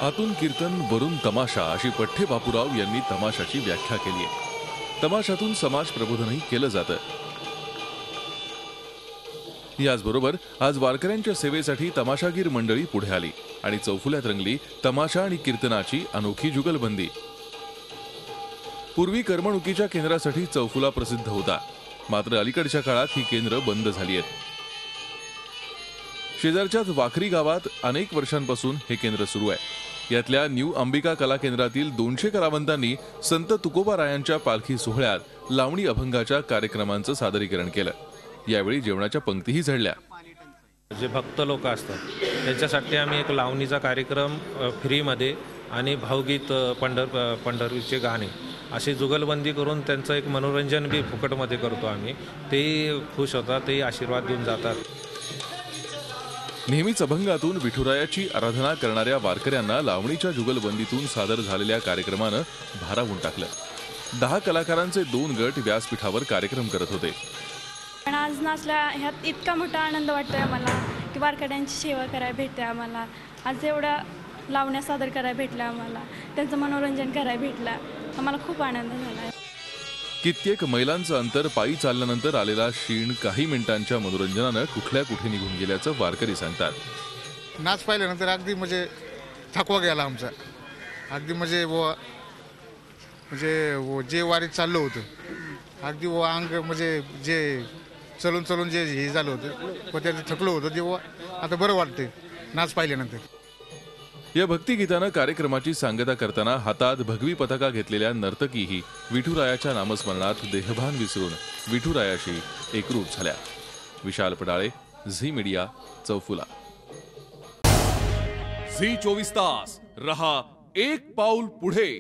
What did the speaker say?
आतून कीर्तन वरून तमाशा अशी पठ्ठे बापूराव यांनी तमाशाची व्याख्या केली आहे। तमाशातून समाज प्रबोधनही केलं जातं। याचबरोबर आज वारकऱ्यांच्या सेवेसाठी तमाशागीर मंडळी पुढे आली आणि चौफुल्यात रंगली तमाशा आणि कीर्तनाची अनोखी जुगलबंदी। पूर्वी करमणुकीच्या केंद्रासाठी चौफुला प्रसिद्ध होता, मात्र अलीकडच्या काळात ही केंद्र बंद झाली आहेत। शेजारच्याच वाखरी गावात अनेक वर्षांपासून हे केंद्र सुरू आहे। यातल्या न्यू अंबिका कला केंद्रातील 200 कलावंतांनी संत तुकोबारायांच्या पालखी सोहळ्यात लावणी अभंगाच्या कार्यक्रमांचं सादरीकरण केलं। यावेळी जेवणाच्या पंक्तीही झडल्या। जे भक्त लोक असतात त्यांच्यासाठी आम्ही एक लावणीचा कार्यक्रम फ्रीमध्ये आणि भावगीत पंढरीचे गाणे अशी जुगलबंदी करून त्यांचं एक मनोरंजन बी फुकटमध्ये करतो आम्ही। तेही खुश होतात, तेही आशीर्वाद देऊन जातात। नेहमीच अभंगातून विठुरायाची आराधना करणाऱ्या वारकऱ्यांना लावणीच्या जुगलबंदीतून सादर झालेल्या कार्यक्रमानं भारावून टाकलं। 10 कलाकारांचे 2 गट व्यासपीठावर कार्यक्रम करत होते। पण आज नाचल्या ह्यात इतका मोठा आनंद वाटतोय मला की वारकऱ्यांची सेवा करायला भेटते आम्हाला। आज एवढ्या लावण्या सादर करायला भेटल्या आम्हाला, त्यांचं मनोरंजन करायला भेटलं, आम्हाला खूप आनंद झाला। कित्येक मैलांचं अंतर पायी चालल्यानंतर आलेला क्षीण काही मिनिटांच्या मनोरंजनानं कुठल्या कुठे निघून गेल्याचं वारकरी सांगतात। नाच पाहिल्यानंतर अगदी म्हणजे थकवा गेला आमचा। अगदी म्हणजे जे वारीत चाललो होतं अगदी अंग म्हणजे जे चलून जे हे झालं होतं व त्यात थकलो होतं तेव्हा आता बरं वाटतंय नाच पाहिल्यानंतर। या भक्तिगीतानं कार्यक्रमाची सांगता करताना हातात भगवी पताका घेतलेल्या नर्तकीही विठुरायाच्या नामस्मरणात देहभान विसरून विठुरायाशी एकरूप झाल्या। विशाल पडाळे, झी मीडिया, चौफुला। झी 24 तास रहा एक पाऊल पुढे।